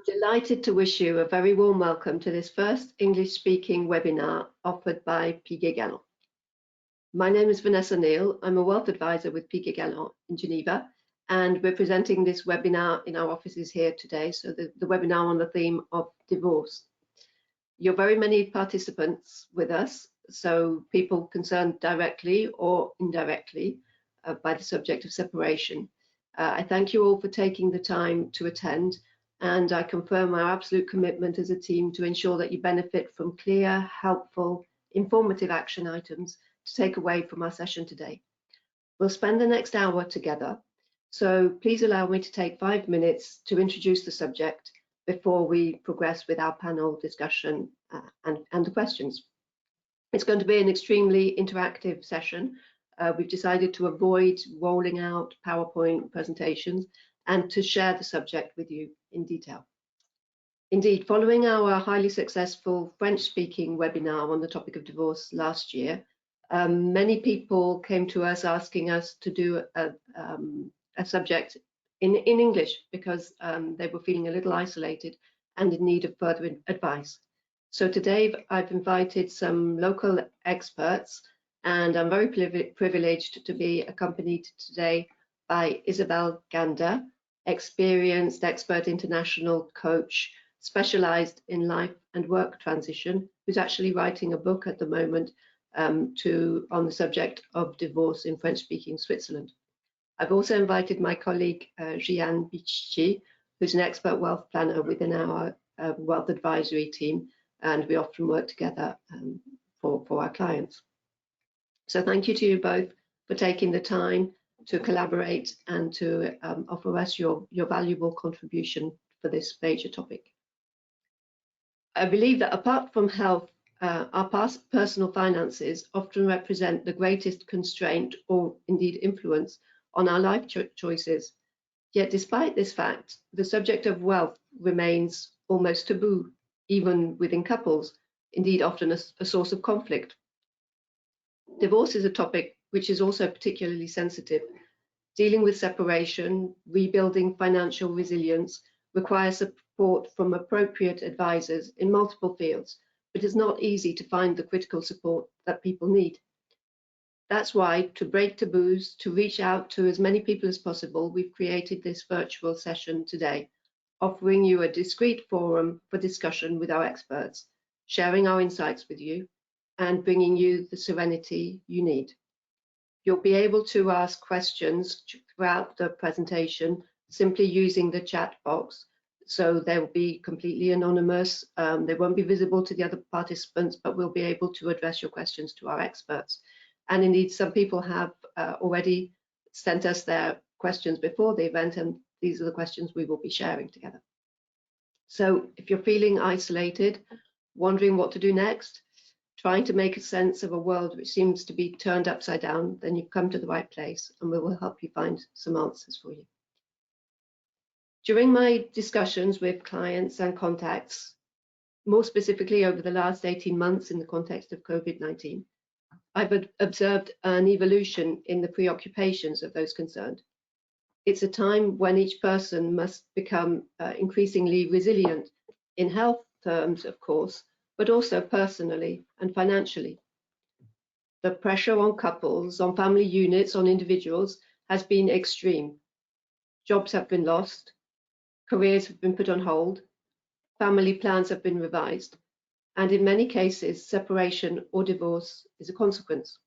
Delighted to wish you a very warm welcome to this first English-speaking webinar offered by Piguet Galland. My name is Vanessa Neal. I'm a wealth advisor with Piguet Galland in Geneva, and we're presenting this webinar in our offices here today, so the webinar on the theme of divorce. You're very many participants with us, so people concerned directly or indirectly by the subject of separation. I thank you all for taking the time to attend, and I confirm our absolute commitment as a team to ensure that you benefit from clear, helpful, informative action items to take away from our session today. We'll spend the next hour together, so please allow me to take 5 minutes to introduce the subject before we progress with our panel discussion and the questions. It's going to be an extremely interactive session. We've decided to avoid rolling out PowerPoint presentations and to share the subject with you in detail. Indeed, following our highly successful French-speaking webinar on the topic of divorce last year, many people came to us asking us to do a subject in English because they were feeling a little isolated and in need of further advice. So today I've invited some local experts, and I'm very privileged to be accompanied today by Isabel Gander, experienced expert international coach specialized in life and work transition, who's actually writing a book at the moment on the subject of divorce in French-speaking Switzerland. I've also invited my colleague Gian Bichi, who's an expert wealth planner within our wealth advisory team, and we often work together for our clients. So thank you to you both for taking the time to collaborate and to offer us your valuable contribution for this major topic. I believe that apart from health, our personal finances often represent the greatest constraint or indeed influence on our life choices. Yet despite this fact, the subject of wealth remains almost taboo, even within couples, indeed often a source of conflict. Divorce is a topic which is also particularly sensitive. Dealing with separation, rebuilding financial resilience requires support from appropriate advisors in multiple fields, but it's not easy to find the critical support that people need. That's why, to break taboos, to reach out to as many people as possible, we've created this virtual session today, offering you a discreet forum for discussion with our experts, sharing our insights with you, and bringing you the serenity you need. You'll be able to ask questions throughout the presentation simply using the chat box. So they will be completely anonymous. They won't be visible to the other participants, but we'll be able to address your questions to our experts. And indeed, some people have already sent us their questions before the event, and these are the questions we will be sharing together. So if you're feeling isolated, wondering what to do next, trying to make a sense of a world which seems to be turned upside down, then you've come to the right place, and we will help you find some answers for you. During my discussions with clients and contacts, more specifically over the last 18 months in the context of COVID-19, I've observed an evolution in the preoccupations of those concerned. It's a time when each person must become increasingly resilient in health terms, of course, but also personally and financially. The pressure on couples, on family units, on individuals has been extreme. Jobs have been lost, careers have been put on hold, family plans have been revised, and in many cases, separation or divorce is a consequence.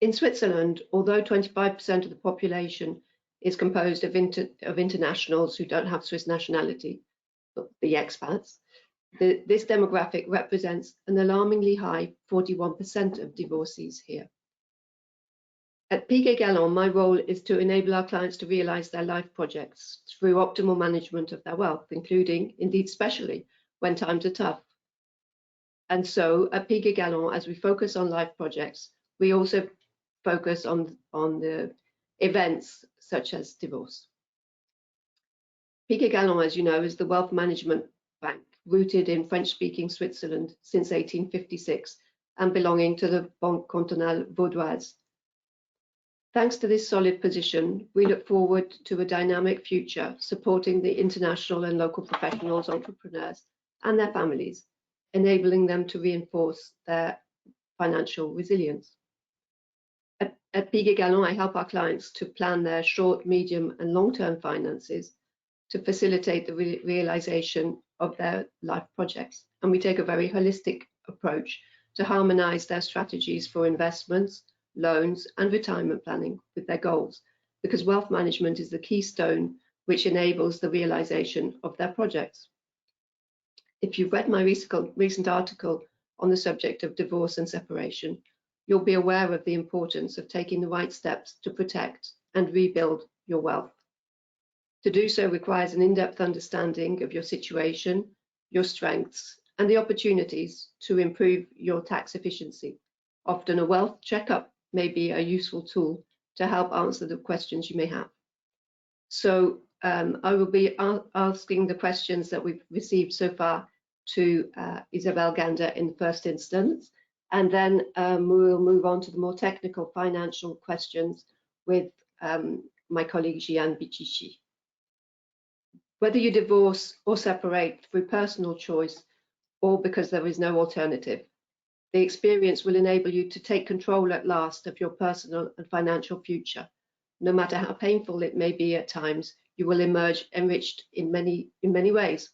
In Switzerland, although 25% of the population is composed of internationals who don't have Swiss nationality, the expats, this demographic represents an alarmingly high 41% of divorcees here. At Piguet Galland, my role is to enable our clients to realize their life projects through optimal management of their wealth, including, indeed especially, when times are tough. And so at Piguet Galland, as we focus on life projects, we also focus on the events such as divorce. Piguet Galland, as you know, is the wealth management bank rooted in French-speaking Switzerland since 1856 and belonging to the Banque Cantonale Vaudoise. Thanks to this solid position, we look forward to a dynamic future supporting the international and local professionals, entrepreneurs, and their families, enabling them to reinforce their financial resilience. At Piguet Galland, I help our clients to plan their short, medium, and long-term finances to facilitate the realization of their life projects. And we take a very holistic approach to harmonize their strategies for investments, loans, and retirement planning with their goals, because wealth management is the keystone which enables the realization of their projects. If you've read my recent article on the subject of divorce and separation, you'll be aware of the importance of taking the right steps to protect and rebuild your wealth. To do so requires an in-depth understanding of your situation, your strengths, and the opportunities to improve your tax efficiency. Often a wealth checkup may be a useful tool to help answer the questions you may have. So I will be asking the questions that we've received so far to Isabelle Gander in the first instance, and then we'll move on to the more technical financial questions with my colleague Gian Bichichi. Whether you divorce or separate through personal choice or because there is no alternative, the experience will enable you to take control at last of your personal and financial future. No matter how painful it may be at times, you will emerge enriched in many ways.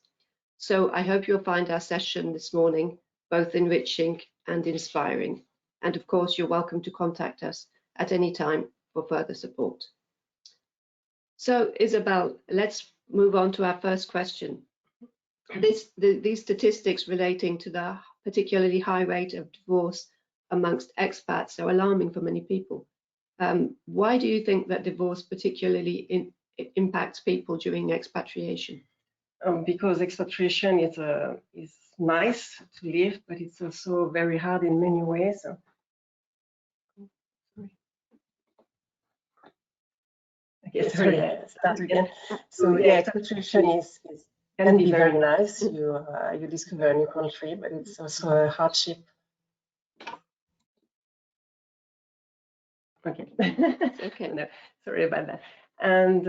So I hope you'll find our session this morning both enriching and inspiring. And of course, you're welcome to contact us at any time for further support. So Isabelle, let's move on to our first question. These statistics relating to the particularly high rate of divorce amongst expats are alarming for many people. Why do you think that divorce particularly impacts people during expatriation? Because expatriation is nice to live, but it's also very hard in many ways. Okay, sorry, start again. So yeah, expatriation can be very nice. You discover a new country, but it's also a hardship. Okay. Okay. No, sorry about that. And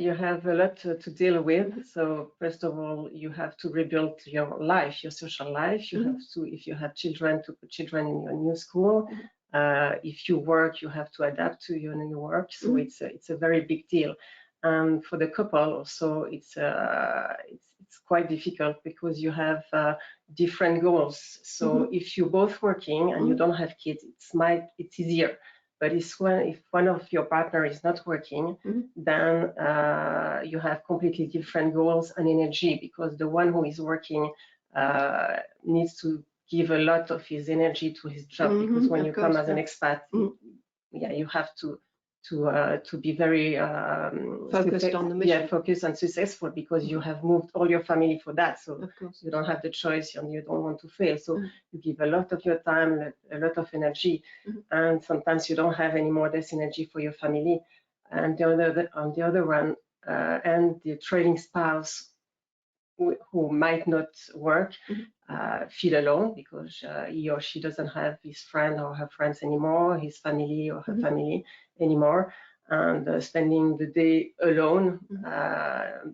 you have a lot to deal with. So first of all, you have to rebuild your life, your social life. You have to, if you have children, to put children in your new school. If you work, you have to adapt to your new work. So it's a very big deal. And for the couple also, it's quite difficult because you have different goals. So if you're both working and you don't have kids, it's easier. But if one of your partner is not working, then you have completely different goals and energy, because the one who is working needs to give a lot of his energy to his job, because when you come as an expat, yeah, you have to be very focused on the mission. Yeah, focused and successful, because you have moved all your family for that. So you don't have the choice and you don't want to fail. So you give a lot of your time, a lot of energy, and sometimes you don't have any more this energy for your family. And on the other one, and the trading spouse who might not work feel alone, because he or she doesn't have his friend or her friends anymore, his family or her family anymore, and spending the day alone,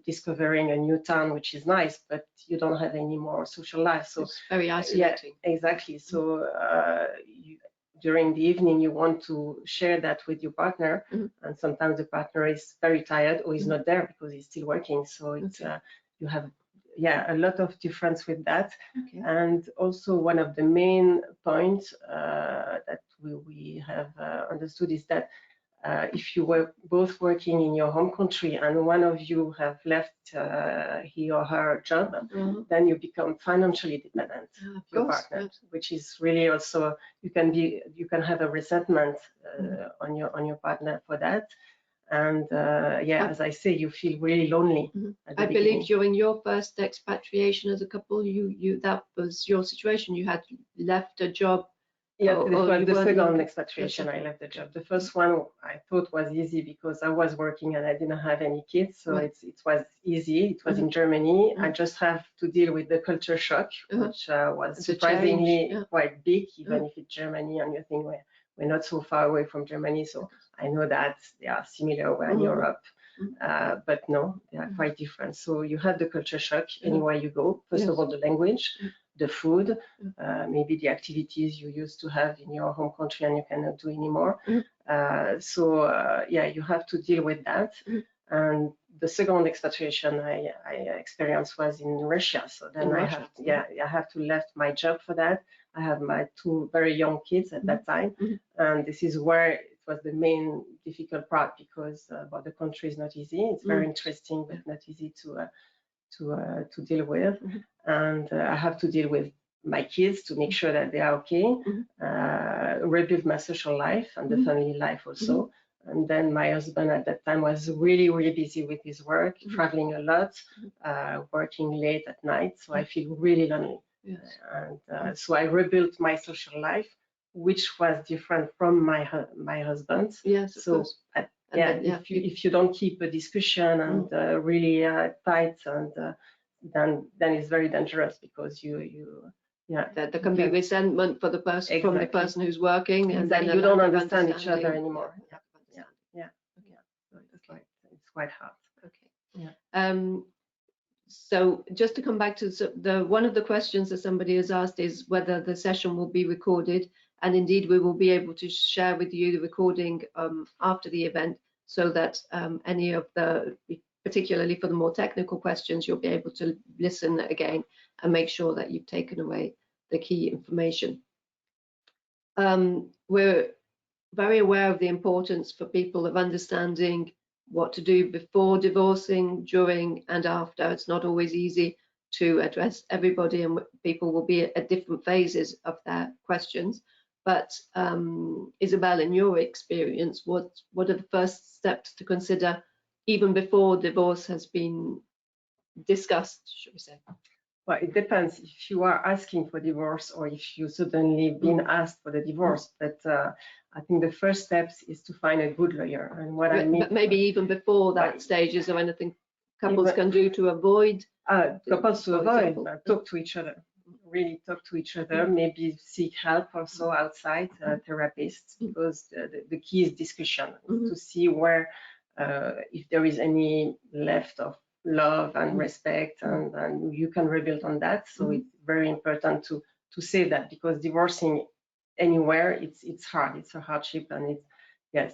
discovering a new town, which is nice, but you don't have any more social life. So it's very isolating. Yeah, exactly. So during the evening, you want to share that with your partner, and sometimes the partner is very tired or is not there because he's still working. So it's you have a lot of difference with that. And also one of the main points that we have understood is that if you were both working in your home country and one of you have left he or her job, then you become financially dependent of your partner, which is really also, you can have a resentment on your partner for that. And as I say, you feel really lonely. I believe during your first expatriation as a couple, that was your situation. You had left a job. Yeah, the second expatriation, I left the job. The first one I thought was easy because I was working and I didn't have any kids, so it was easy. It was in Germany. I just have to deal with the culture shock, which was surprisingly quite big, even if it's Germany and you think, well, we're not so far away from Germany, so I know that they are similar. We're in Europe, but no, they are quite different. So you have the culture shock anywhere you go. First of all, the language, the food, maybe the activities you used to have in your home country and you cannot do anymore. Yeah, you have to deal with that. And the second expatriation I experienced was in Russia. So then I have to left my job for that. I have my 2 very young kids at that time, and this is where it was the main difficult part, because the country is not easy. It's very interesting, but not easy to deal with. And I have to deal with my kids to make sure that they are okay, rebuild my social life and the family life also. And then my husband at that time was really, really busy with his work, traveling a lot, working late at night. So I feel really lonely. And so I rebuilt my social life, which was different from my husband's. Yes, of course. If you don't keep a discussion and really tight, and then it's very dangerous, because there can be resentment for the person from the person who's working, and then you don't understand each other anymore. So it's quite hard. Okay. So just to come back to one of the questions that somebody has asked is whether the session will be recorded, and indeed we will be able to share with you the recording after the event, so that any of the, particularly for the more technical questions, you'll be able to listen again and make sure that you've taken away the key information. We're very aware of the importance for people of understanding what to do before divorcing, during and after. It's not always easy to address everybody, and people will be at different phases of their questions. But Isabel, in your experience, what are the first steps to consider even before divorce has been discussed, should we say? Well, it depends if you are asking for divorce or if you suddenly been asked for the divorce. But I think the first steps is to find a good lawyer. And what I mean, but maybe even before that stage, is there anything couples can do to avoid? Couples to avoid, talk to each other. Really talk to each other. Maybe seek help also outside, therapists, because the key is discussion, to see where, if there is any left of love and respect, and you can rebuild on that. So it's very important to say that, because divorcing anywhere, it's hard, it's a hardship, and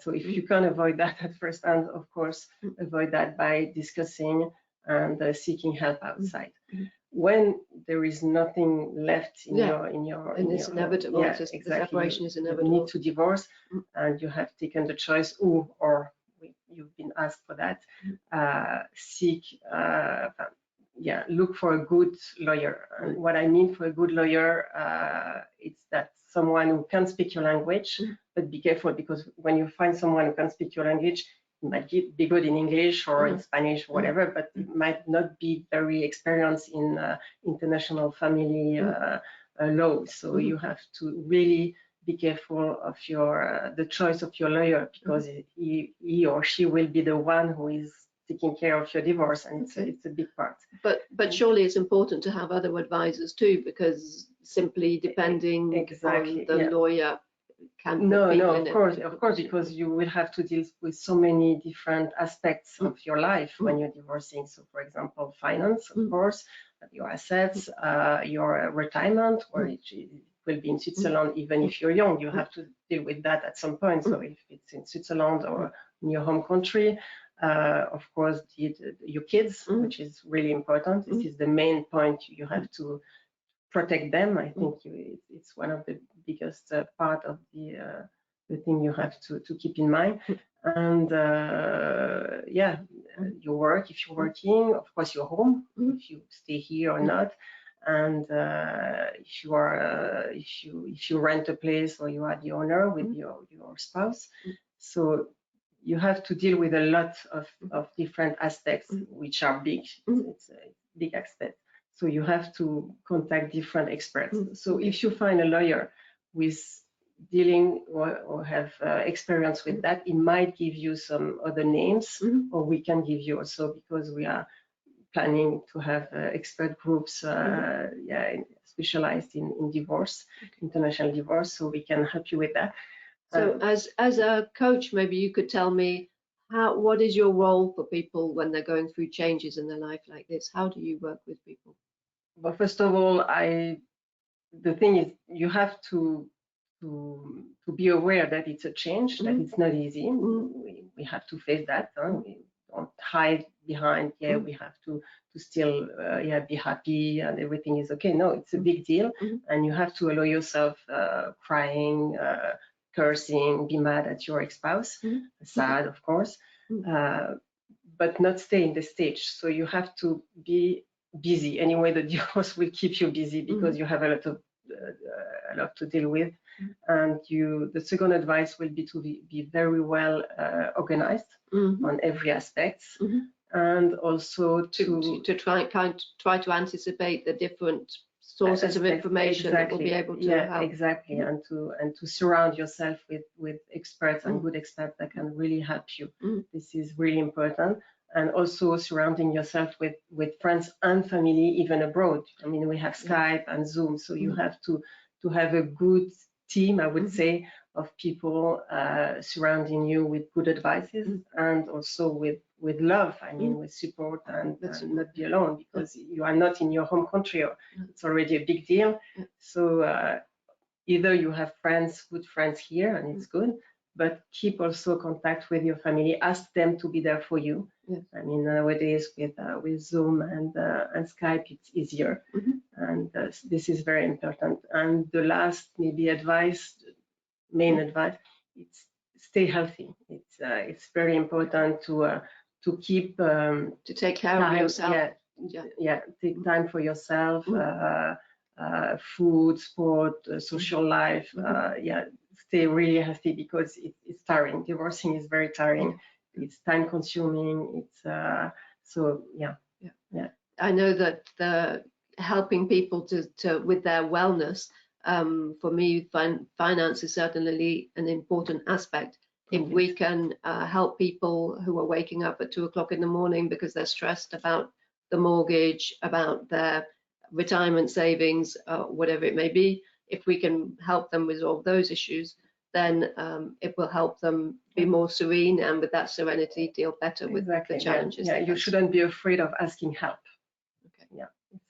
so if you can avoid that at first hand, of course, avoid that by discussing and seeking help outside. When there is nothing left in your and it's inevitable. The separation is inevitable. You need to divorce, and you have taken the choice, you've been asked for that. Look for a good lawyer. And what I mean for a good lawyer, it's that someone who can speak your language, but be careful, because when you find someone who can speak your language, it might be good in English or in Spanish or whatever, but it might not be very experienced in international family law. So you have to really be careful of the choice of your lawyer, because he or she will be the one who is taking care of your divorce, and it's a big part. But surely it's important to have other advisors too, because simply depending on the lawyer can of course, because you will have to deal with so many different aspects of your life when you're divorcing. So, for example, finance, of course, your assets, your retirement, or it will be in Switzerland. Even if you're young, you have to deal with that at some point. So if it's in Switzerland or in your home country, of course, your kids, which is really important. This is the main point. You have to protect them. I think it's one of the biggest part of the thing you have to keep in mind. And your work, if you're working, of course, your home, if you stay here or not. And if you rent a place, or you are the owner with your spouse. So you have to deal with a lot of different aspects, which are big. It's a big aspect. So you have to contact different experts. So if you find a lawyer with dealing or have experience with that, it might give you some other names, or we can give you also, because we are planning to have expert groups specialized in divorce, international divorce, so we can help you with that. So as a coach, maybe you could tell me what is your role for people when they're going through changes in their life like this? How do you work with people? Well, first of all, the thing is you have to be aware that it's a change, that it's not easy. We have to face that. We don't hide behind, we have to still be happy and everything is okay. No, it's a big deal, and you have to allow yourself crying, cursing, be mad at your ex-spouse, sad, of course, but not stay in the stage. So you have to be busy. Anyway, the divorce will keep you busy because you have a lot to deal with. And the second advice will be to be very well organized on every aspect, and also to try to anticipate the different sources of information that will be able to help. Exactly, and to surround yourself with experts and good experts that can really help you. This is really important. And also surrounding yourself with friends and family, even abroad. I mean, we have Skype and Zoom, so you have to have a good team, I would say, of people surrounding you with good advices, and also with love, I mean, with support, and not be alone, because you are not in your home country. It's already a big deal. So either you have friends, good friends here, and it's good, but keep also contact with your family. Ask them to be there for you. I mean, nowadays with Zoom and Skype, it's easier, and this is very important. And the last maybe main advice, it's stay healthy. It's very important to keep to take care of yourself. Take time for yourself. Food, sport, social life. Stay really healthy, because it's tiring. Divorcing is very tiring. It's time consuming. It's I know that helping people to with their wellness, for me, finance is certainly an important aspect. If we can help people who are waking up at 2 o'clock in the morning because they're stressed about the mortgage, about their retirement savings, whatever it may be, if we can help them resolve those issues, then it will help them be more serene, and with that serenity deal better with the challenges. You shouldn't be afraid of asking help.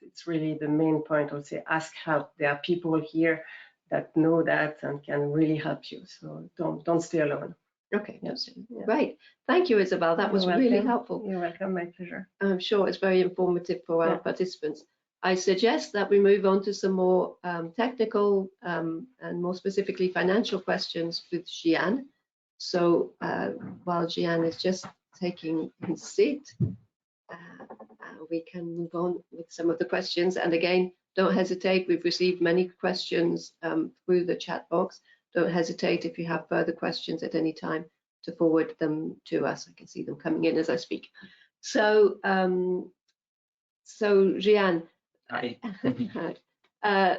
It's really the main point. I would say ask help. There are people here that know that and can really help you. So don't stay alone. Okay, great. Thank you, Isabel. That was really helpful. You're welcome. My pleasure. I'm sure it's very informative for our participants. I suggest that we move on to some more technical and more specifically financial questions with Gian. So while Gian is just taking his seat, we can move on with some of the questions. And again, don't hesitate. We've received many questions through the chat box. Don't hesitate if you have further questions at any time to forward them to us. I can see them coming in as I speak. So, Gian. Hi.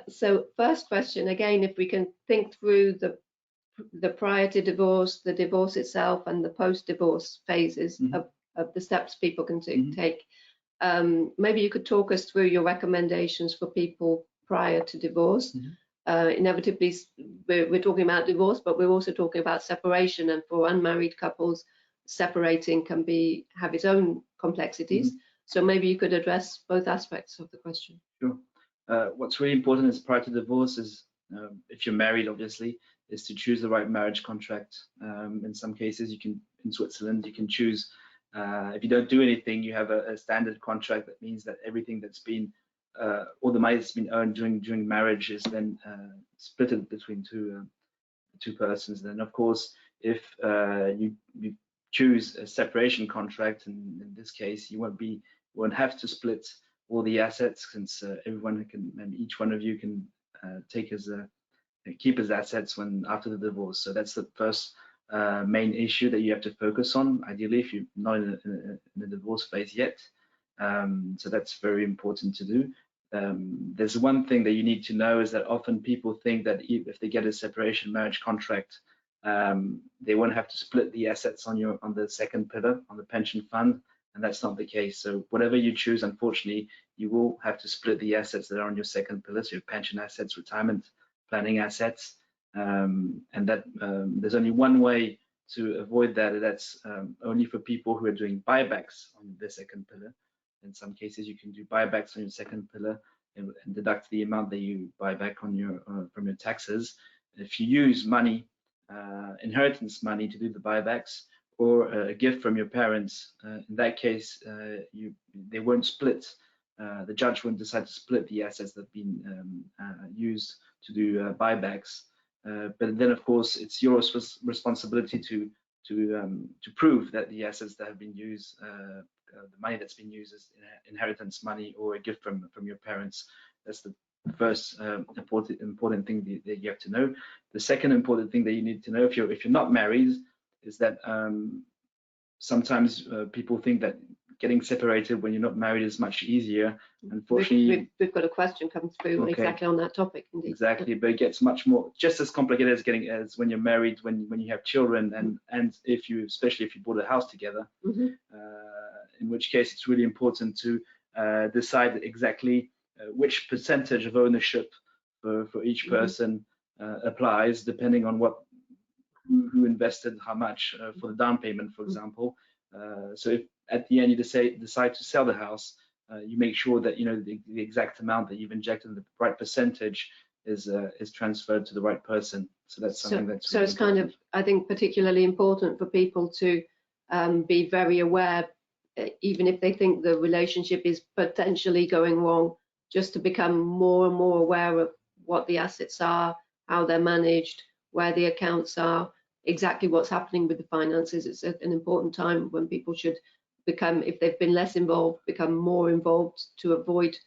So first question, again, if we can think through the prior to divorce, the divorce itself, and the post-divorce phases of the steps people can take. Maybe you could talk us through your recommendations for people prior to divorce. Inevitably, we're talking about divorce, but we're also talking about separation, and for unmarried couples, separating can have its own complexities. So maybe you could address both aspects of the question. Sure. What's really important is prior to divorce is, if you're married, obviously, is to choose the right marriage contract. In some cases, in Switzerland, you can choose, if you don't do anything, you have a standard contract. That means that everything that's been, all the money that's been earned during marriage is then split between two persons. Then, of course, if you choose a separation contract, and in this case, you won't have to split all the assets, since each one of you can keep his assets after the divorce. So that's the first main issue that you have to focus on, ideally, if you're not in the divorce phase yet. So that's very important to do. There's one thing that you need to know, is that often people think that if they get a separation marriage contract, they won't have to split the assets on the second pillar, on the pension fund, and that's not the case. So whatever you choose, unfortunately, you will have to split the assets that are on your second pillar, so your pension assets, retirement planning assets. and that there's only one way to avoid that, and that's only for people who are doing buybacks on their second pillar. In some cases, you can do buybacks on your second pillar and deduct the amount that you buy back on your from your taxes. If you use money, inheritance money, to do the buybacks, or a gift from your parents, in that case, they won't split. The judge won't decide to split the assets that have been used to do buybacks. But then, of course, it's your responsibility to prove that the assets that have been used, the money that's been used, is inheritance money or a gift from your parents. That's the first important thing that you have to know. The second important thing that you need to know, if you're not married, is that sometimes people think that getting separated when you're not married is much easier. Unfortunately, we've got a question come through exactly on that topic. Indeed. Exactly, but it gets much more, just as complicated as when you're married, when you have children, and especially if you bought a house together. In which case, it's really important to decide exactly which percentage of ownership for each person applies, depending on who invested how much for the down payment, for example. So if at the end you decide to sell the house, you make sure that the exact amount that you've injected, the right percentage, is transferred to the right person. So that's something that's so it's kind of, I think, particularly important for people to be very aware, even if they think the relationship is potentially going wrong, just to become more and more aware of what the assets are, how they're managed, where the accounts are, exactly what's happening with the finances. It's an important time when people should become, if they've been less involved, become more involved to avoid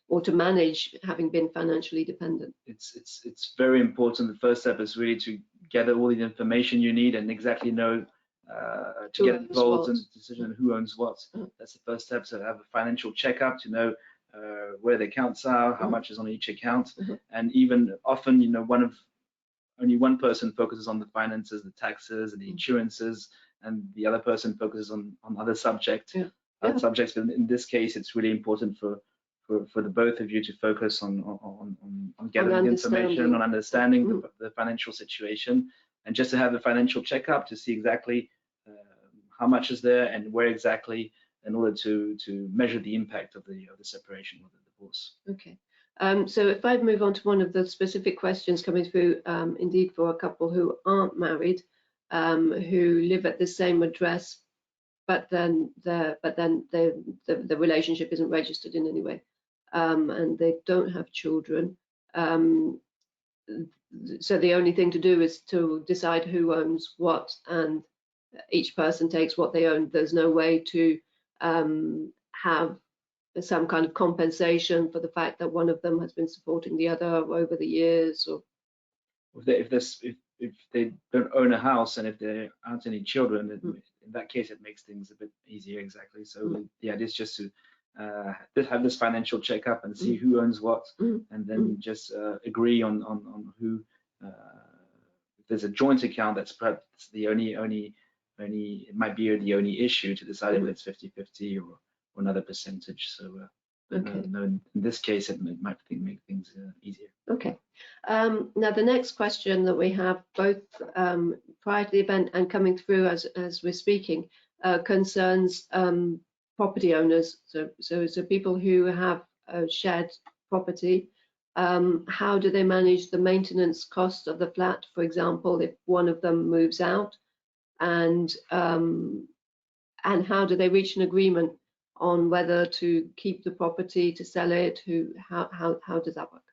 or to manage having been financially dependent. It's very important. The first step is really to gather all the information you need and exactly know to get involved in the decision on who owns what. That's the first step. So have a financial checkup to know where the accounts are, how much is on each account, and even often, only one person focuses on the finances, the taxes, and the insurances, and the other person focuses on other subjects. Subjects. But in this case, it's really important for the both of you to focus on gathering the information, on understanding the financial situation, and just to have a financial checkup to see exactly how much is there and where exactly, in order to measure the impact of the separation or the divorce. Okay. So if I move on to one of the specific questions coming through, indeed, for a couple who aren't married, who live at the same address, but then the relationship isn't registered in any way, and they don't have children. So the only thing to do is to decide who owns what, and each person takes what they own. There's no way to have some kind of compensation for the fact that one of them has been supporting the other over the years, or if they don't own a house and if there aren't any children, in that case it makes things a bit easier. Exactly. So the idea is just to have this financial checkup and see who owns what, and then just agree on who. If there's a joint account, that's perhaps the only it might be the only issue to decide if it's 50-50 or another percentage. So no, in this case, it might make things easier. Okay. Now the next question that we have, both prior to the event and coming through as we're speaking, concerns property owners. So people who have shared property. How do they manage the maintenance cost of the flat, for example, if one of them moves out, and how do they reach an agreement on whether to keep the property, to sell it? How does that work?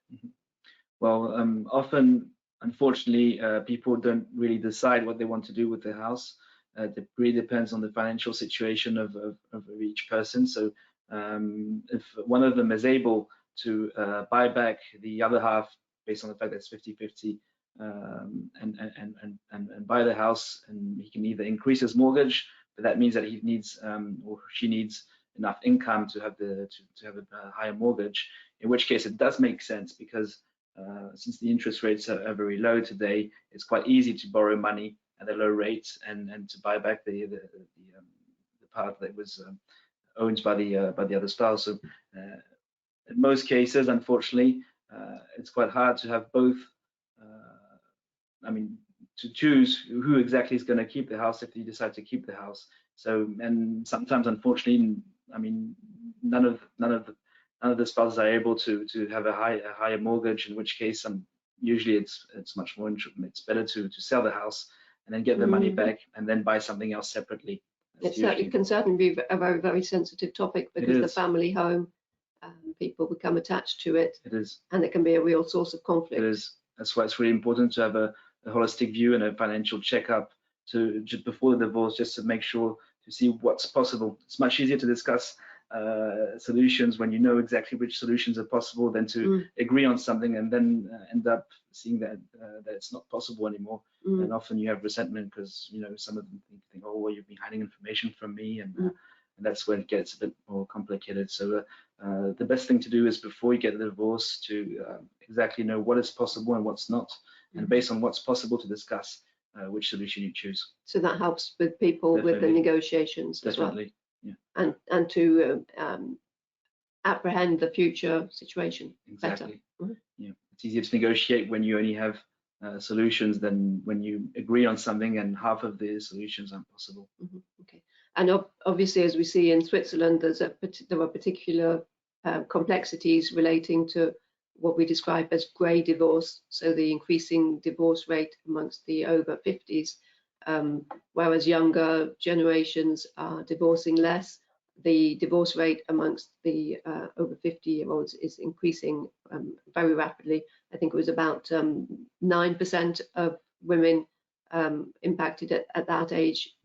Well, often, unfortunately, people don't really decide what they want to do with their house. It really depends on the financial situation of each person. So if one of them is able to buy back the other half based on the fact that it's 50-50, and buy the house, and he can either increase his mortgage, but that means that he needs or she needs enough income to have a higher mortgage, in which case it does make sense, because since the interest rates are very low today, it's quite easy to borrow money at a low rate and to buy back the part that was owned by the other spouse. So in most cases, unfortunately, it's quite hard to have both I mean, to choose who exactly is going to keep the house if you decide to keep the house. So, and sometimes, unfortunately, I mean, none of the spouses are able to have a higher mortgage. In which case, usually it's much more it's better to sell the house and then get the money back and then buy something else separately. It can certainly be a very, very sensitive topic because the family home, people become attached to it. It is, and it can be a real source of conflict. It is. That's why it's really important to have a holistic view and a financial checkup just before the divorce, just to make sure to see what's possible. It's much easier to discuss solutions when you know exactly which solutions are possible than to agree on something and then end up seeing that it's not possible anymore. And often you have resentment because some of them think, oh, well, you've been hiding information from me, and that's when it gets a bit more complicated. So the best thing to do is before you get the divorce to exactly know what is possible and what's not, and based on what's possible to discuss which solution you choose. So that helps with people with the negotiations as well. Definitely, yeah. And to apprehend the future situation Exactly. better. Yeah, it's easier to negotiate when you only have solutions than when you agree on something and half of the solutions aren't possible. Okay. And obviously, as we see in Switzerland, there are particular complexities relating to what we describe as grey divorce, so the increasing divorce rate amongst the over 50s, whereas younger generations are divorcing less. The divorce rate amongst the over 50-year-olds is increasing very rapidly. I think it was about 9% of women impacted at that age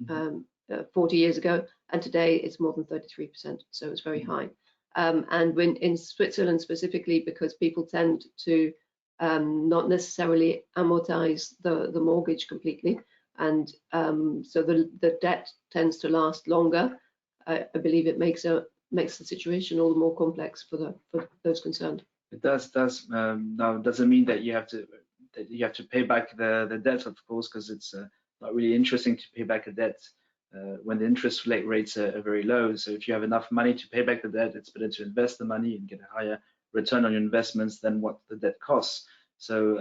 40 years ago, and today it's more than 33%, so it's very high. And when in Switzerland specifically, because people tend to not necessarily amortize the mortgage completely, and so the debt tends to last longer. I believe it makes the situation all the more complex for those concerned. It does. Now, it doesn't mean that you have to pay back the debt, of course, because it's not really interesting to pay back a debt when the interest rates are very low. So if you have enough money to pay back the debt, it's better to invest the money and get a higher return on your investments than what the debt costs. So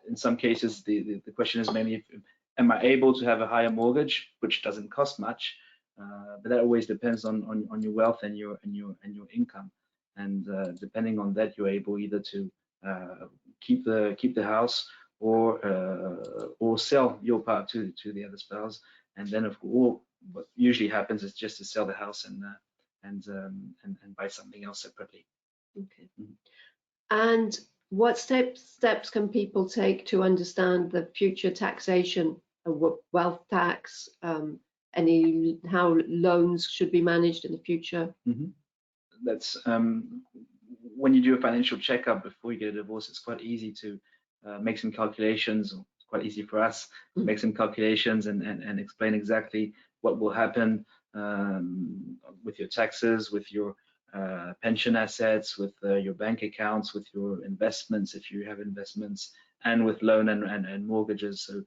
in some cases, the question is mainly, am I able to have a higher mortgage, which doesn't cost much? But that always depends on your wealth and your income. And depending on that, you're able either to keep the house or sell your part to the other spouse. And then, of course, what usually happens is just to sell the house and buy something else separately. Okay. And what steps can people take to understand the future taxation of wealth tax, how loans should be managed in the future? That's when you do a financial checkup before you get a divorce, it's quite easy to make some calculations. It's quite easy for us to make some calculations and explain exactly what will happen with your taxes, with your pension assets, with your bank accounts, with your investments if you have investments, and with loan and mortgages. So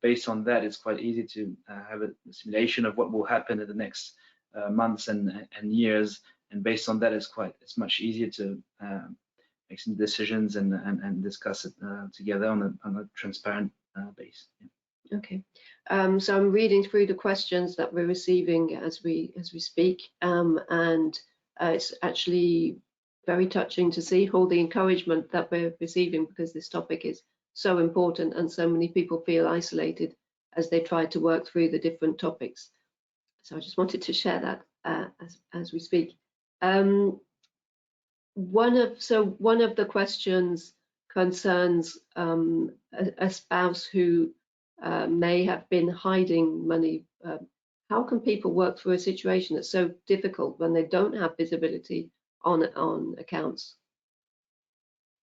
based on that, it's quite easy to have a simulation of what will happen in the next months and years. And based on that, it's much easier to make some decisions and discuss it together on a transparent base. Yeah. Okay, so I'm reading through the questions that we're receiving as we speak, and it's actually very touching to see all the encouragement that we're receiving, because this topic is so important and so many people feel isolated as they try to work through the different topics. So I just wanted to share that as we speak. One of the questions concerns a spouse who may have been hiding money. How can people work through a situation that's so difficult when they don't have visibility on accounts?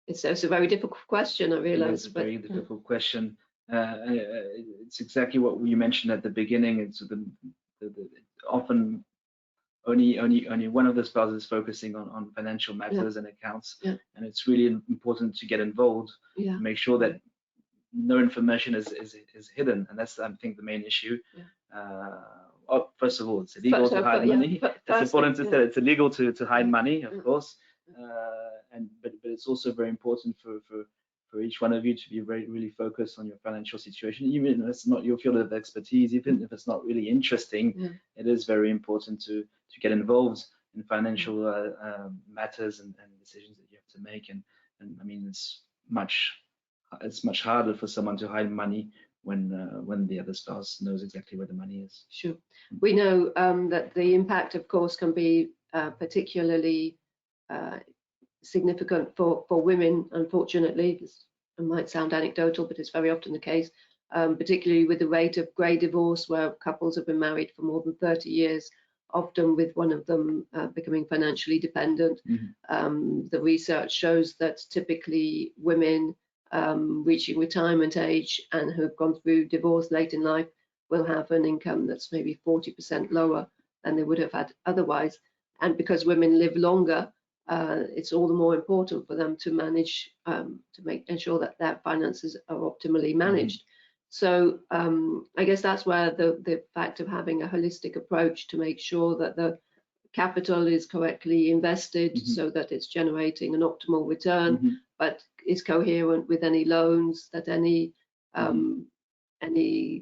It's a very difficult question, I realize. It's a very difficult question. It's exactly what you mentioned at the beginning. It's often only one of the spouses focusing on financial matters and accounts, and it's really important to get involved to make sure that no information is hidden, and that's, I think, the main issue. First of all, it's illegal to hide money. It's important to say it's illegal to hide money, of course, but it's also very important for for each one of you to be really focused on your financial situation, even if it's not your field of expertise, even if it's not really interesting. It is very important to get involved in financial matters and decisions that you have to make. And I mean, it's much harder for someone to hide money when the other spouse knows exactly where the money is. Sure. We know that the impact, of course, can be particularly significant for women, unfortunately. It might sound anecdotal, but it's very often the case, particularly with the rate of grey divorce, where couples have been married for more than 30 years, often with one of them becoming financially dependent. The research shows that typically women reaching retirement age and who have gone through divorce late in life will have an income that's maybe 40% lower than they would have had otherwise. And because women live longer, it's all the more important for them to manage, to ensure that their finances are optimally managed. So I guess that's where the fact of having a holistic approach to make sure that the capital is correctly invested so that it's generating an optimal return, but is coherent with any loans, that any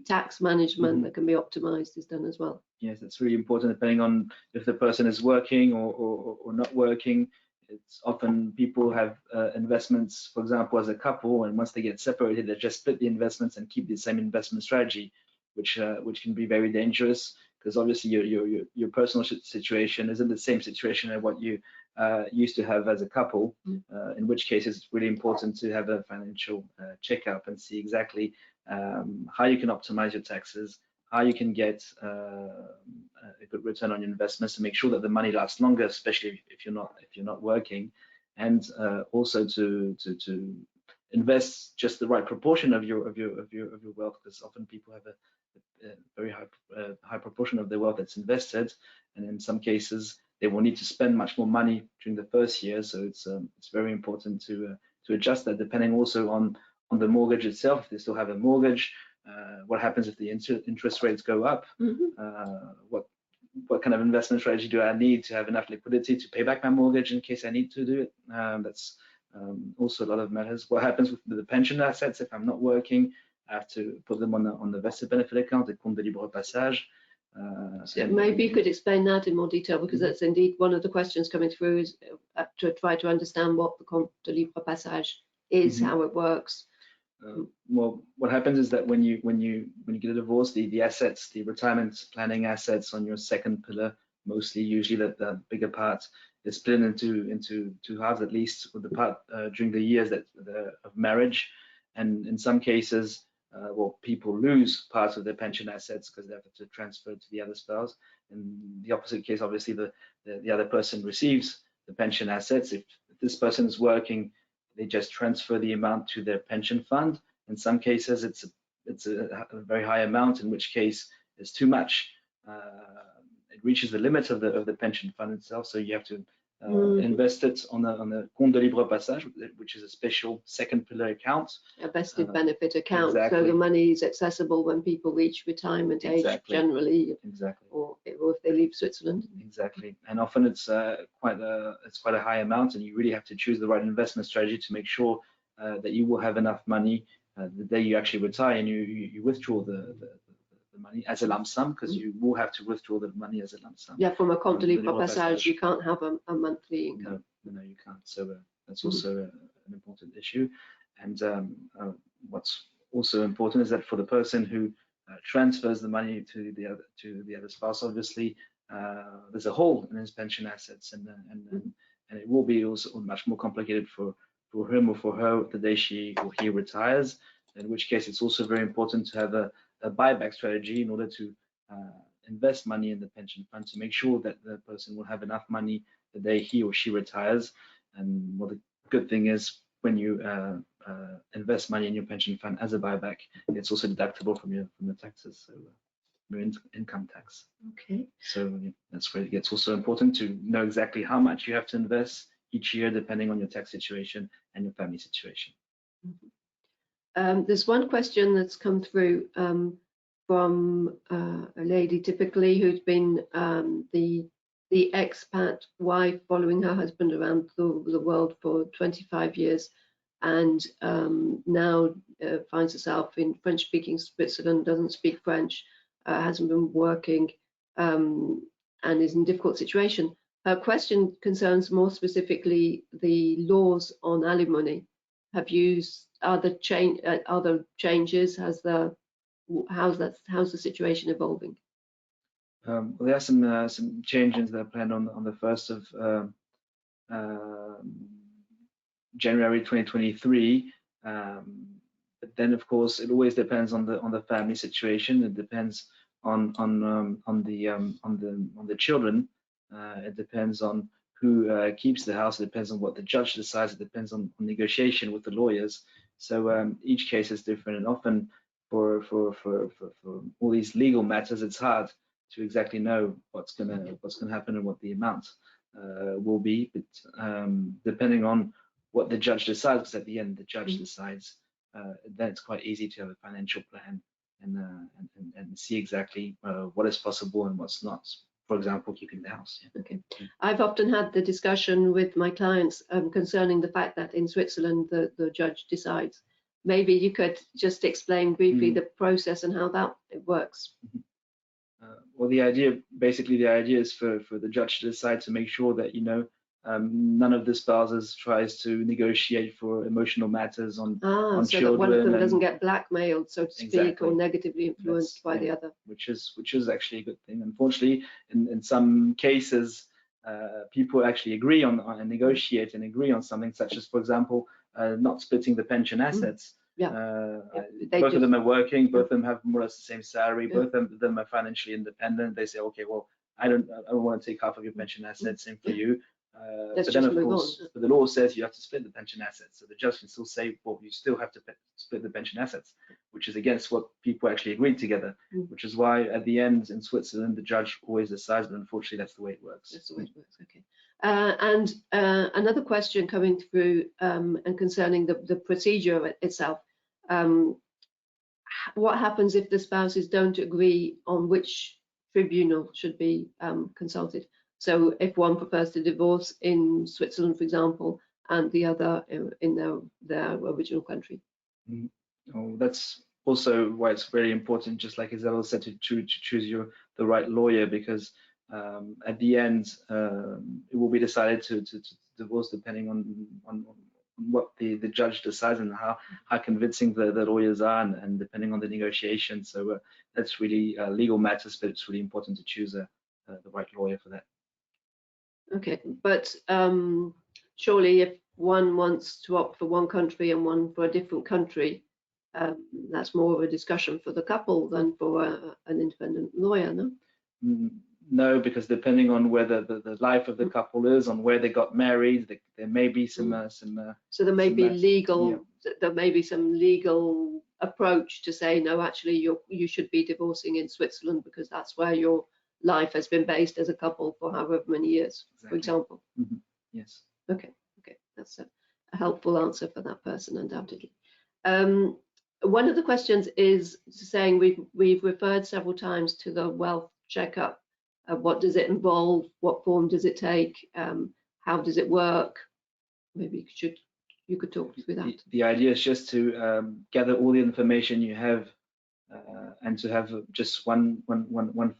tax management that can be optimized is done as well. Yes, it's really important, depending on if the person is working or not working. It's often people have investments, for example, as a couple, and once they get separated, they just split the investments and keep the same investment strategy, which can be very dangerous, because obviously your personal situation isn't the same situation as what you used to have as a couple. In which case, it's really important to have a financial checkup and see exactly how you can optimize your taxes, how you can get a good return on your investments, to make sure that the money lasts longer, especially if you're not working, and also to invest just the right proportion of your wealth, because often people have a very high proportion of their wealth that's invested, and in some cases they will need to spend much more money during the first year. So it's very important to adjust that, depending also on the mortgage itself. If they still have a mortgage, what happens if the interest rates go up? What kind of investment strategy do I need to have enough liquidity to pay back my mortgage in case I need to do it? That's also a lot of matters. What happens with the pension assets if I'm not working? I have to put them on the vested benefit account, the compte de libre passage. So maybe you could explain that in more detail, because that's indeed one of the questions coming through, is to try to understand what the compte de libre passage is, how it works. Well, what happens is that when you get a divorce, the assets, the retirement planning assets on your second pillar, usually the bigger part, is split into two halves, at least, with the part during the years of marriage. And in some cases, people lose parts of their pension assets because they have to transfer to the other spouse. In the opposite case, obviously, the other person receives the pension assets. If this person is working, they just transfer the amount to their pension fund. In some cases, it's a very high amount, in which case it's too much. It reaches the limit of the pension fund itself, so you have to invest it on the compte de libre passage, which is a special second pillar account. A vested benefit account, exactly. So the money is accessible when people reach retirement age, generally, or if they leave Switzerland. Exactly, and often it's quite a high amount, and you really have to choose the right investment strategy to make sure that you will have enough money the day you actually retire, and you withdraw the money as a lump sum, because you will have to withdraw the money as a lump sum. Yeah, from a compte de libre passage, you can't have a monthly income. No, you can't. So that's also an important issue. And what's also important is that for the person who transfers the money to the other spouse, obviously there's a hole in his pension assets, and it will be also much more complicated for him or for her the day she or he retires. In which case, it's also very important to have a buyback strategy in order to invest money in the pension fund, to make sure that the person will have enough money the day he or she retires. And the good thing is, when you invest money in your pension fund as a buyback, it's also deductible from the taxes, so your income tax. Okay. So that's where it gets also important to know exactly how much you have to invest each year, depending on your tax situation and your family situation. There's one question that's come through from a lady, typically, who's been the expat wife following her husband around the world for 25 years, and now finds herself in French-speaking Switzerland, doesn't speak French, hasn't been working, and is in a difficult situation. Her question concerns more specifically the laws on alimony. Are there changes? How's the situation evolving? Well, there are some changes that are planned on the 1st of January 2023. But then, of course, it always depends on the family situation. It depends on the children. It depends on who keeps the house. It depends on what the judge decides. It depends on negotiation with the lawyers. So each case is different, and often for all these legal matters, it's hard to exactly know what's gonna happen and what the amount will be. But depending on what the judge decides, because at the end the judge decides, then it's quite easy to have a financial plan and see exactly what is possible and what's not. For example, keeping the house. Yeah. Okay. I've often had the discussion with my clients concerning the fact that in Switzerland the judge decides. Maybe you could just explain briefly the process and how that works. Well, the idea is for the judge to decide, to make sure that none of the spouses tries to negotiate for emotional matters on so children, that one of them doesn't get blackmailed, so to speak, exactly, or negatively influenced by the other. Which is actually a good thing. Unfortunately, in some cases, people actually agree on and negotiate and agree on something, such as, for example, not splitting the pension assets. Both of them are working, both of them have more or less the same salary, both of them are financially independent. They say, okay, well, I don't want to take half of your pension assets, same for you. But then, of course, the law says you have to split the pension assets. So the judge can still say, well, you still have to split the pension assets, which is against what people actually agreed together, which is why at the end in Switzerland, the judge always decides, but unfortunately, that's the way it works. That's the way it works, okay. And another question coming through and concerning the procedure itself. What happens if the spouses don't agree on which tribunal should be consulted? So if one prefers to divorce in Switzerland, for example, and the other in their original country. Oh, that's also why it's very important, just like Isabel said, to choose the right lawyer, because at the end it will be decided to divorce depending on what the judge decides and how convincing the lawyers are, and depending on the negotiation. So that's really legal matters, but it's really important to choose the right lawyer for that. Okay, but surely if one wants to opt for one country and one for a different country, that's more of a discussion for the couple than for an independent lawyer, no? No, because depending on where the life of the couple is, on where they got married, there may be some. So there may be legal. Yeah. There may be some legal approach to say no. Actually, you should be divorcing in Switzerland because that's where your life has been based as a couple for however many years, exactly. For example. Yes. Okay. That's a helpful answer for that person, undoubtedly. One of the questions is saying we've referred several times to the wealth checkup. What does it involve? What form does it take? How does it work? Maybe you could talk through that. The idea is just to gather all the information you have, and to have just one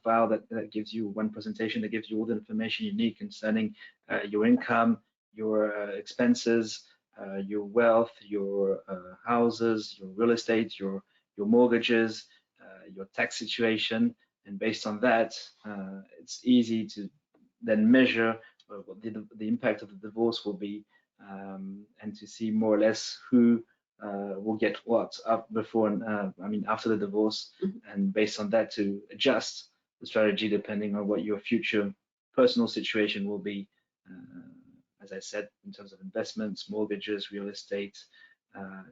file that gives you one presentation that gives you all the information you need concerning your income, your expenses, your wealth, your houses, your real estate, your mortgages, your tax situation. And based on that, it's easy to then measure what the impact of the divorce will be, and to see more or less who will get what before and after the divorce, and based on that to adjust the strategy depending on what your future personal situation will be. As I said, in terms of investments, mortgages, real estate,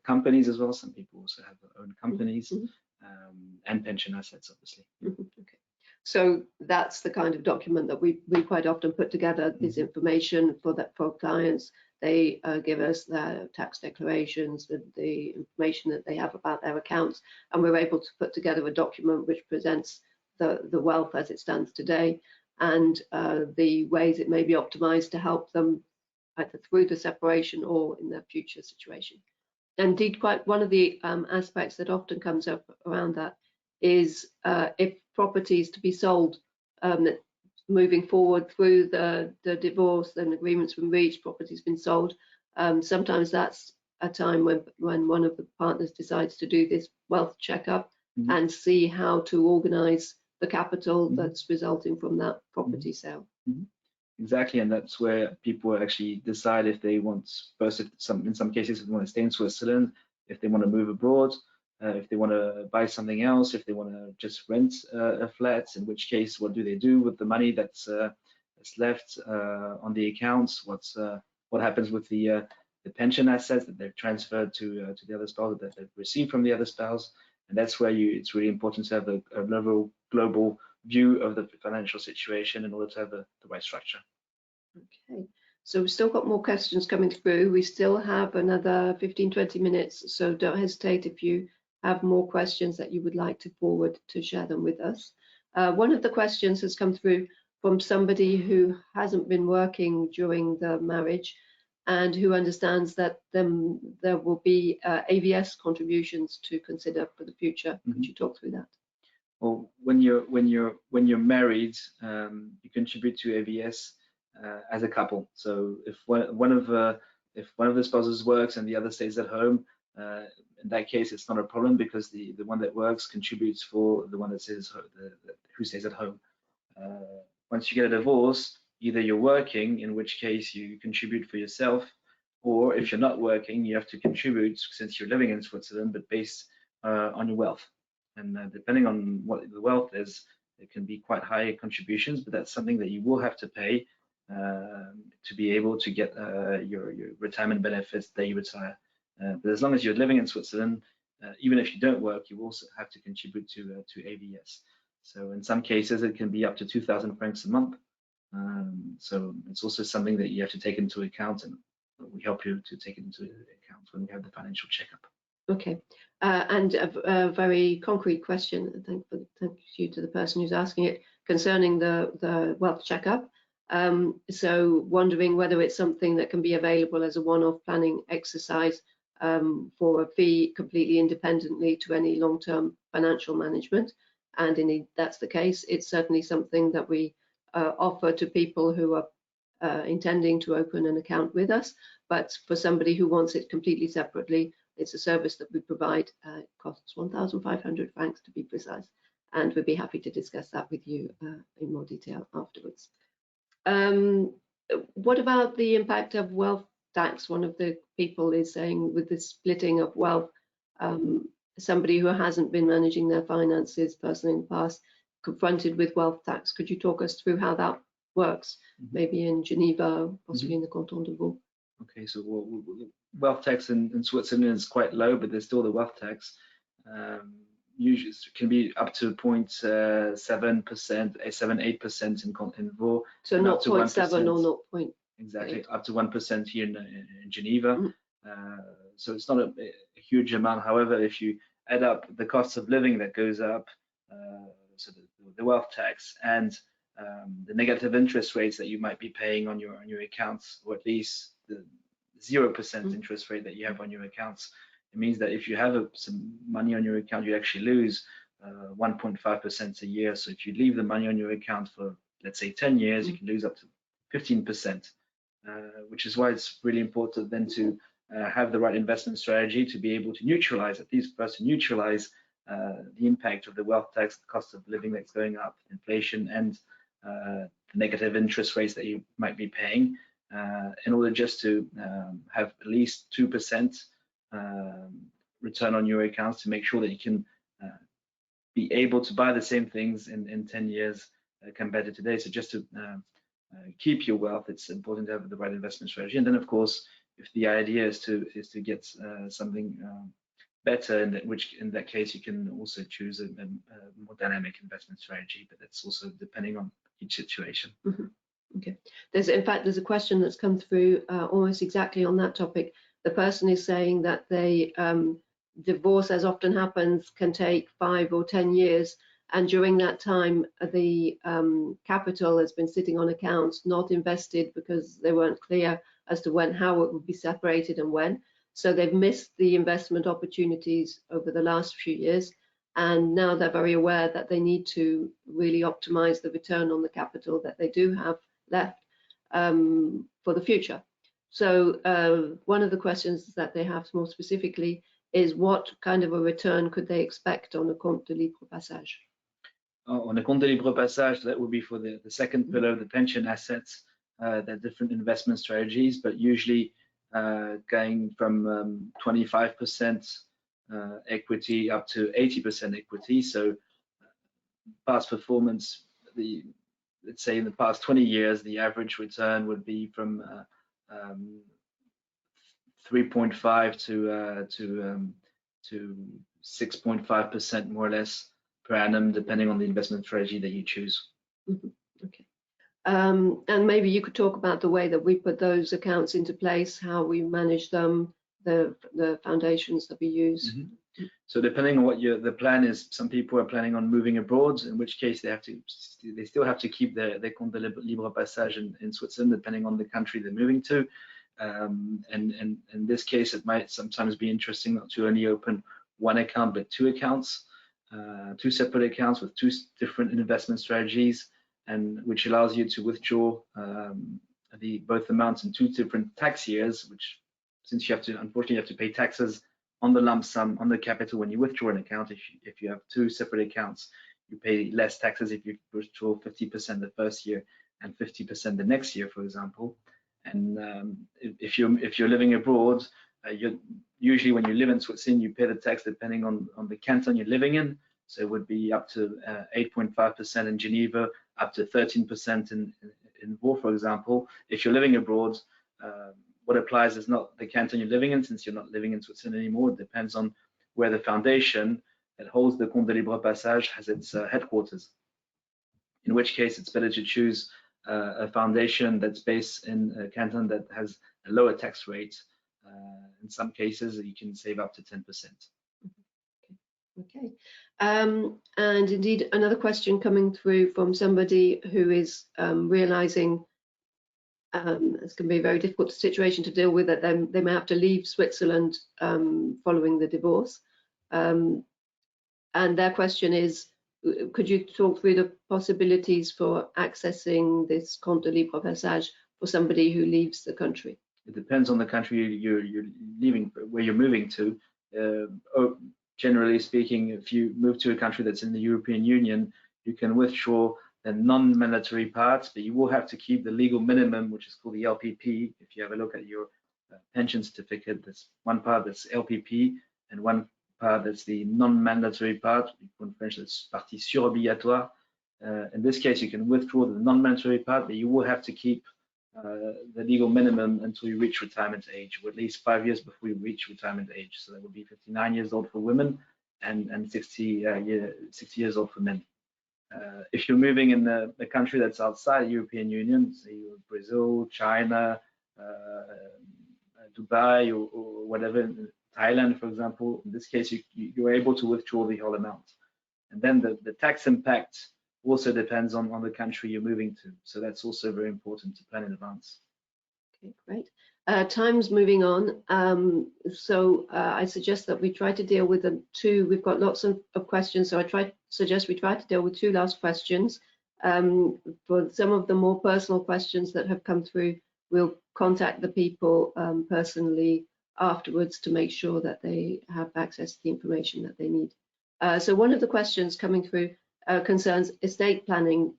companies as well. Some people also have their own companies. And pension assets, obviously. Okay. So that's the kind of document that we quite often put together, this information for clients. They give us their tax declarations, the information that they have about their accounts, and we're able to put together a document which presents the wealth as it stands today, and the ways it may be optimized to help them either through the separation or in their future situation. indeed, quite one of the aspects that often comes up around that is if properties to be sold, that moving forward through the divorce and agreements been reached, property's been sold. Sometimes that's a time when one of the partners decides to do this wealth checkup and see how to organize the capital that's resulting from that property sale. Exactly, and that's where people actually decide if they want, first, in some cases, if they want to stay in Switzerland, if they want to move abroad, if they want to buy something else, if they want to just rent a flat, in which case, what do they do with the money that's left on the accounts? What happens with the pension assets that they've transferred to the other spouse, that they've received from the other spouse? And that's where it's really important to have a global view of the financial situation in order to have the right structure. Okay, so we've still got more questions coming through. We still have another 15-20 minutes, so don't hesitate if you have more questions that you would like to forward to share them with us. One of the questions has come through from somebody who hasn't been working during the marriage and who understands that there will be AVS contributions to consider for the future. Could you talk through that? Well, when you're married, you contribute to AVS as a couple. So if one of the spouses works and the other stays at home, in that case, it's not a problem because the one that works contributes for the one that who stays at home. Once you get a divorce, either you're working, in which case you contribute for yourself, or if you're not working, you have to contribute since you're living in Switzerland, but based on your wealth. And depending on what the wealth is, it can be quite high contributions, but that's something that you will have to pay to be able to get your retirement benefits the day you retire. But as long as you're living in Switzerland, even if you don't work, you also have to contribute to AVS. So in some cases, it can be up to 2,000 francs a month. So it's also something that you have to take into account, and we help you to take it into account when we have the financial checkup. Okay, and a very concrete question, thank you to the person who's asking it, concerning the wealth checkup. So wondering whether it's something that can be available as a one-off planning exercise for a fee completely independently to any long-term financial management. And indeed, that's the case. It's certainly something that we offer to people who are intending to open an account with us. But for somebody who wants it completely separately, it's a service that we provide. It costs 1,500 francs to be precise, and we'd be happy to discuss that with you in more detail afterwards. What about the impact of wealth tax? One of the people is saying with the splitting of wealth, somebody who hasn't been managing their finances personally in the past, confronted with wealth tax. Could you talk us through how that works? Maybe in Geneva, possibly in the Canton de Vaud. Okay, so wealth tax in Switzerland is quite low, but there's still the wealth tax. Usually it can be up to 0.7%, 7-8% in Vaud. So not 0.7 or not 0.8. Exactly, up to 1% here in Geneva. So it's not a huge amount. However, if you add up the cost of living that goes up, so the wealth tax and the negative interest rates that you might be paying on your accounts, or at least the 0% interest rate that you have on your accounts, it means that if you have some money on your account, you actually lose 1.5% a year. So if you leave the money on your account for, let's say, 10 years, you can lose up to 15%, which is why it's really important then to have the right investment strategy to be able to neutralize, at least first to neutralize the impact of the wealth tax, the cost of living that's going up, inflation, and the negative interest rates that you might be paying, in order just to have at least 2% return on your accounts to make sure that you can be able to buy the same things in 10 years compared to today. So just to keep your wealth, it's important to have the right investment strategy. And then, of course, if the idea is to get something better, in that case you can also choose a more dynamic investment strategy, but that's also depending on each situation. Okay, in fact there's a question that's come through almost exactly on that topic. The person is saying that divorce, as often happens, can take 5 or 10 years, and during that time the capital has been sitting on accounts not invested because they weren't clear as to how it would be separated and when. So they've missed the investment opportunities over the last few years, and now they're very aware that they need to really optimize the return on the capital that they do have left for the future. So one of the questions that they have more specifically is what kind of a return could they expect on a compte de libre passage? On a compte de libre passage, that would be for the second pillar, the pension assets. There are different investment strategies, but usually going from 25% equity up to 80% equity. So past performance, let's say in the past 20 years, the average return would be from 3.5 to 6.5% more or less per annum, depending on the investment strategy that you choose. Okay. And maybe you could talk about the way that we put those accounts into place, how we manage them, the foundations that we use. So depending on what the plan is, some people are planning on moving abroad, in which case they still have to keep their compte de libre passage in Switzerland, depending on the country they're moving to. And in this case, it might sometimes be interesting not to only open one account, but two accounts, two separate accounts with two different investment strategies, and which allows you to withdraw both amounts in two different tax years, which, since unfortunately you have to pay taxes on the lump sum, on the capital when you withdraw an account. If you have two separate accounts, you pay less taxes if you withdraw 50% the first year and 50% the next year, for example. And if you're living abroad, usually when you live in Switzerland, you pay the tax depending on the canton you're living in. So it would be up to 8.5% in Geneva, up to 13% in Vaud, for example. If you're living abroad, what applies is not the canton you're living in, since you're not living in Switzerland anymore. It depends on where the foundation that holds the compte de libre passage has its headquarters. In which case, it's better to choose a foundation that's based in a canton that has a lower tax rate. In some cases, you can save up to 10%. Okay. And indeed, another question coming through from somebody who is realizing it's going to be a very difficult situation to deal with, that they may have to leave Switzerland following the divorce. And their question is, could you talk through the possibilities for accessing this compte de libre passage for somebody who leaves the country? It depends on the country you're leaving, where you're moving to. Generally speaking, if you move to a country that's in the European Union, you can withdraw the non-mandatory parts, but you will have to keep the legal minimum, which is called the LPP. If you have a look at your pension certificate, there's one part that's LPP and one part that's the non-mandatory part. In French, that's partie surobligatoire. In this case, you can withdraw the non-mandatory part, but you will have to keep the legal minimum until you reach retirement age, or at least 5 years before you reach retirement age. So that would be 59 years old for women and 60 years old for men. If you're moving in a country that's outside the European Union, say Brazil, China, Dubai, or whatever, Thailand, for example, in this case, you're able to withdraw the whole amount. And then the tax impact also depends on the country you're moving to. So that's also very important to plan in advance. Okay, great. Time's moving on. I suggest that we try to deal with them two. We've got lots of questions, so suggest we try to deal with two last questions. For some of the more personal questions that have come through, we'll contact the people personally afterwards to make sure that they have access to the information that they need. So one of the questions coming through concerns estate planning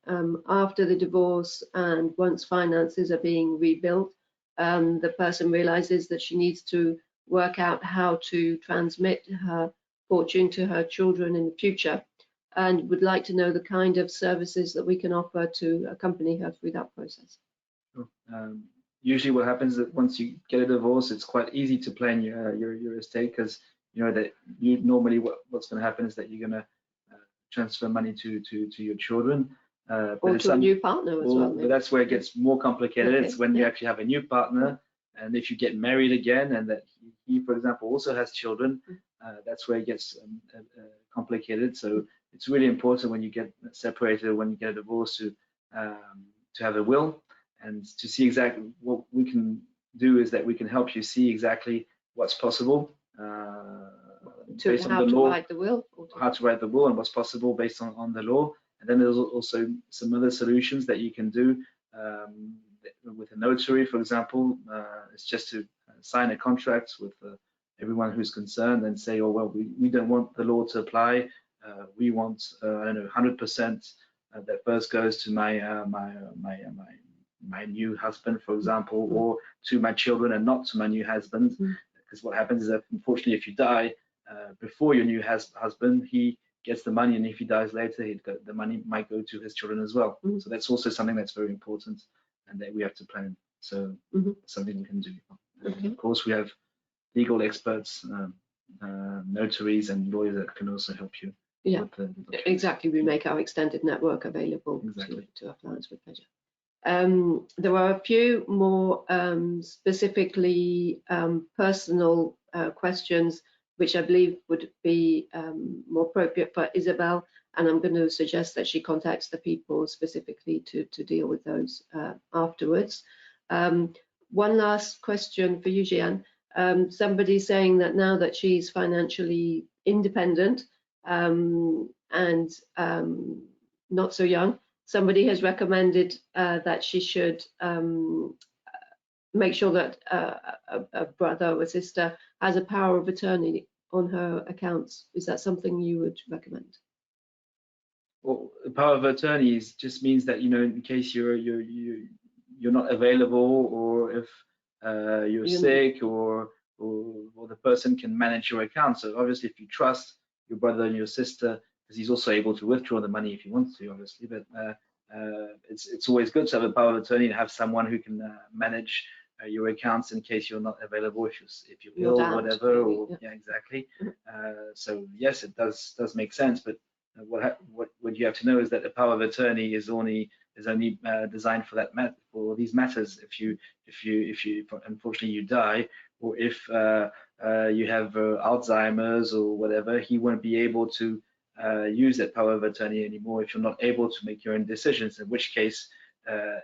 after the divorce, and once finances are being rebuilt. The person realizes that she needs to work out how to transmit her fortune to her children in the future, and would like to know the kind of services that we can offer to accompany her through that process. Sure. Usually what happens is that once you get a divorce, it's quite easy to plan your estate, because you know that normally what's going to happen is that you're going to transfer money to your children. Or to a new partner as well. But that's where it gets more complicated. Okay, it's when you actually have a new partner, and if you get married again, and that he, for example, also has children, that's where it gets complicated. So it's really important when you get separated, when you get a divorce, to have a will, and to see exactly what we can do is that we can help you see exactly what's possible based on how the to law, write the will. how to write the will, and what's possible based on the law. And then there's also some other solutions that you can do with a notary, for example. It's just to sign a contract with everyone who's concerned and say, oh, well, we don't want the law to apply. We want, I don't know, 100% that first goes to my new husband, for example, or to my children and not to my new husband. Because what happens is that, unfortunately, if you die before your new husband, he gets the money, and if he dies later, the money might go to his children as well. So that's also something that's very important and that we have to plan. So something we can do. Of course, we have legal experts, notaries and lawyers that can also help you. Yeah, exactly. We make our extended network available to our clients with pleasure. There were a few more specifically personal questions, which I believe would be more appropriate for Isabel, and I'm going to suggest that she contacts the people specifically to deal with those afterwards. One last question for you, Jeanne. Somebody saying that now that she's financially independent and not so young, somebody has recommended that she should make sure that a brother or a sister has a power of attorney on her accounts. Is that something you would recommend? Well, the power of attorney just means that, you know, in case you're not available, or if you're sick, or the person can manage your account. So obviously, if you trust your brother and your sister, because he's also able to withdraw the money if he wants to, obviously. But it's always good to have a power of attorney and have someone who can manage your accounts in case you're not available, if you're ill or whatever. Or, yeah, exactly. So yes, it does make sense. But what you have to know is that the power of attorney is only designed for for these matters. If you unfortunately you die, or if you have Alzheimer's or whatever, he won't be able to use that power of attorney anymore if you're not able to make your own decisions, in which case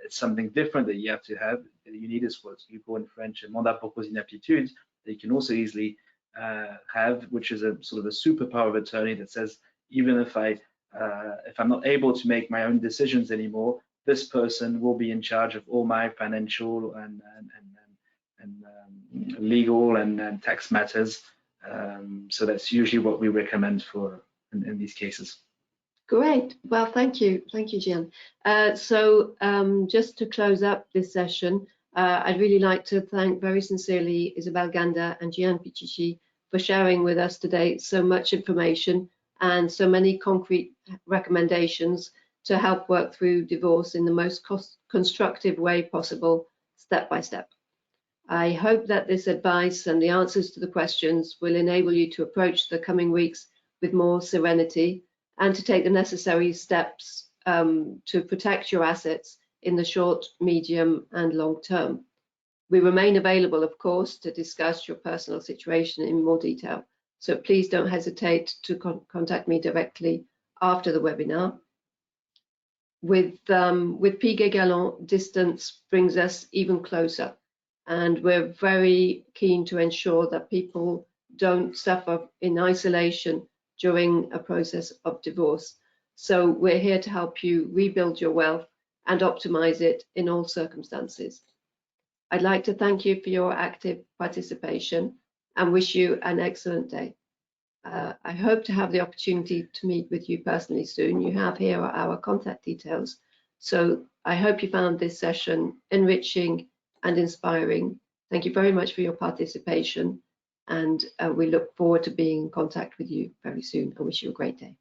it's something different that you have to have. You need is what you call in French a mandat pour cause d'inaptitude, that you can also easily have, which is a sort of a super power of attorney that says, even if I'm not able to make my own decisions anymore, this person will be in charge of all my financial and legal and tax matters. So that's usually what we recommend for in these cases. Great. Well, thank you, Jeanne. So just to close up this session, I'd really like to thank very sincerely Isabel Ganda and Jeanne Pichichi for sharing with us today so much information and so many concrete recommendations to help work through divorce in the most constructive way possible, step by step. I hope that this advice and the answers to the questions will enable you to approach the coming weeks with more serenity and to take the necessary steps to protect your assets in the short, medium and long term. We remain available, of course, to discuss your personal situation in more detail. So please don't hesitate to contact me directly after the webinar. With Piguet Galland, distance brings us even closer, and we're very keen to ensure that people don't suffer in isolation during a process of divorce. So we're here to help you rebuild your wealth and optimize it in all circumstances. I'd like to thank you for your active participation and wish you an excellent day. I hope to have the opportunity to meet with you personally soon. You have here our contact details. So I hope you found this session enriching and inspiring. Thank you very much for your participation, and we look forward to being in contact with you very soon. I wish you a great day.